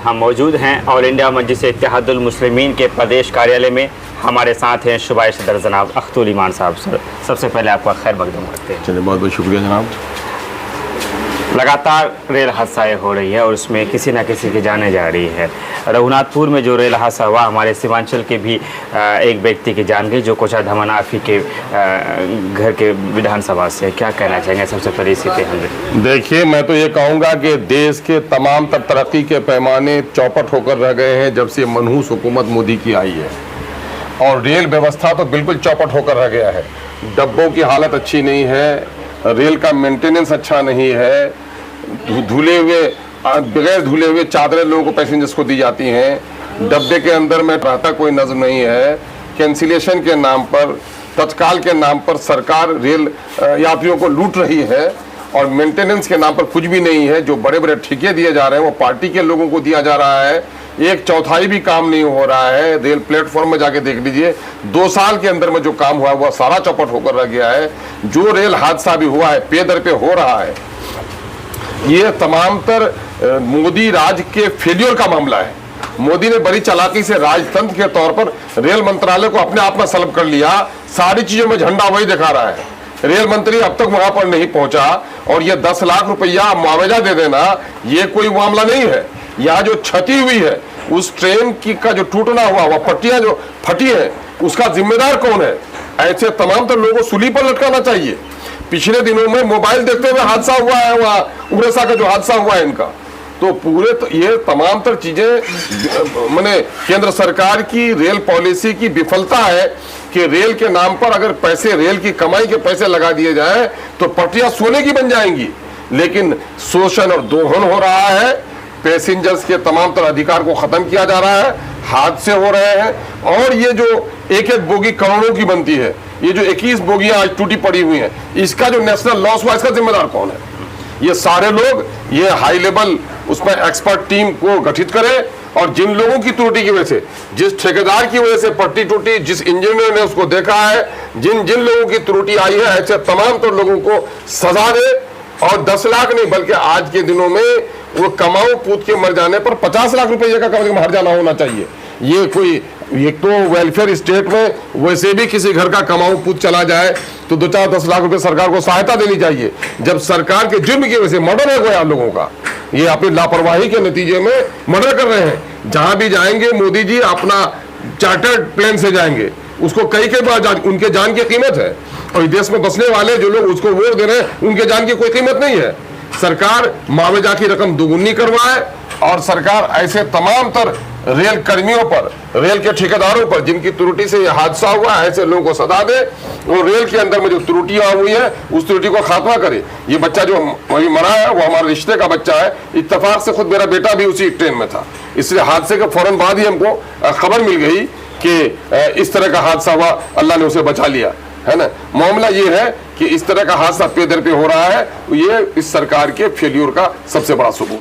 हम मौजूद हैं ऑल इंडिया मजलिस इत्तेहादुल मुस्लिमीन के प्रदेश कार्यालय में। हमारे साथ हैं शुभाए सदर जनाब अख्तुल ईमान साहब। सर, सबसे पहले आपका खैर मकदम करते हैं। चलिए, बहुत बहुत शुक्रिया जनाब। लगातार रेल हादसाएँ हो रही है और उसमें किसी न किसी की जाने जा रही है। रघुनाथपुर में जो रेल हादसा हुआ, हमारे सीमांचल के भी एक व्यक्ति की जान गई जो कोचा धमनाफी के घर के विधानसभा से। क्या कहना चाहेंगे सबसे पहले इसी पे हम? देखिए, मैं तो ये कहूँगा कि देश के तमाम तर तरक्की के पैमाने चौपट होकर रह गए हैं जब से मनहूस हुकूमत मोदी की आई है, और रेल व्यवस्था तो बिल्कुल चौपट होकर रह गया है। डब्बों की हालत अच्छी नहीं है, रेल का मेंटेनेंस अच्छा नहीं है, धुले हुए बगैर धुले हुए चादरें लोगों को पैसेंजर्स को दी जाती हैं, डब्बे के अंदर में रहता कोई नज़र नहीं है। कैंसिलेशन के नाम पर, तत्काल के नाम पर सरकार रेल यात्रियों को लूट रही है, और मेंटेनेंस के नाम पर कुछ भी नहीं है। जो बड़े बड़े ठेके दिए जा रहे हैं वो पार्टी के लोगों को दिया जा रहा है। 1/4 भी काम नहीं हो रहा है। रेल प्लेटफॉर्म में जाके देख लीजिए, 2 साल के अंदर में जो काम हुआ वो सारा चौपट होकर रह गया है। जो रेल हादसा भी हुआ है पे दर पे हो रहा है, ये तमाम तर मोदी राज के फेलियर का मामला है। मोदी ने बड़ी चालाकी से राजतंत्र के तौर पर रेल मंत्रालय को अपने आप में सल्ब कर लिया। सारी चीजों में झंडा वही दिखा रहा है। रेल मंत्री अब तक वहां पर नहीं पहुंचा, और ये 10 लाख रुपया मुआवजा दे देना ये कोई मामला नहीं है। यहाँ जो क्षति हुई है, उस ट्रेन की का जो टूटना हुआ, वह पट्टियां जो फटी है, उसका जिम्मेदार कौन है? ऐसे तमाम तो लोगों को सूली पर लटकाना चाहिए। पिछले दिनों में मोबाइल देखते हुए हादसा हुआ है, वहाँ उड़ीसा का जो हादसा हुआ है इनका, तो पूरे तो ये तमाम तर चीजें माने केंद्र सरकार की रेल पॉलिसी की विफलता है कि रेल के नाम पर अगर पैसे, रेल की कमाई के पैसे लगा दिए जाए तो पटरियां सोने की बन जाएंगी, लेकिन शोषण और दोहन हो रहा है। पैसेंजर्स के तमाम तरह अधिकार को खत्म किया जा रहा है, हादसे हो रहे हैं, और ये जो एक बोगी करोड़ों की बनती है, ये जो 21 बोगियां आज टूटी पड़ी हुई हैं, इसका जो नेशनल लॉस हुआ, इसका जिम्मेदार कौन है? ये सारे लोग, ये हाई लेवल उसमें एक्सपर्ट टीम को गठित करें, और जिन लोगों की त्रुटि की वजह से, जिस ठेकेदार की वजह से पट्टी टूटी, जिस इंजीनियर ने उसको देखा है, जिन जिन लोगों की त्रुटि आई है, ऐसे तमाम तो लोगों को सजा दे। और 10 लाख नहीं, बल्कि आज के दिनों में वो कमाऊ पूत के मर जाने पर 50 लाख रुपए का कम से कम हर्जाना होना चाहिए। ये कोई, एक तो वेलफेयर स्टेट में वैसे भी किसी घर का कमाऊ पूत चला जाए तो 2-4-10 लाख रुपए सरकार को सहायता देनी चाहिए। जब सरकार के जुर्म की वजह से मर्डर हो गया लोगों का, ये अपनी लापरवाही के नतीजे में मर्डर कर रहे हैं। जहां भी जाएंगे मोदी जी अपना चार्टर्ड प्लेन से जाएंगे, उसको कई बार उनके जान की कीमत है, और देश में बसने वाले जो लोग उसको वोट दे रहे हैं उनके जान की कोई कीमत नहीं है। सरकार मुआवजा की रकम दोगुनी करवाए, और सरकार ऐसे तमाम तर रेल कर्मियों पर, रेल के ठेकेदारों पर जिनकी त्रुटि से यह हादसा हुआ, ऐसे लोगों को सजा दे, और रेल के अंदर में जो त्रुटियां हुई है उस त्रुटि को खात्मा करे। ये बच्चा जो अभी मरा है वो हमारे रिश्ते का बच्चा है। इत्तेफाक से खुद मेरा बेटा भी उसी ट्रेन में था, इसलिए हादसे के फौरन बाद ही हमको खबर मिल गई कि इस तरह का हादसा हुआ, अल्लाह ने उसे बचा लिया, है ना। मामला ये है कि इस तरह का हादसा पे दर पे हो रहा है, ये इस सरकार के फेल्यूर का सबसे बड़ा सबूत।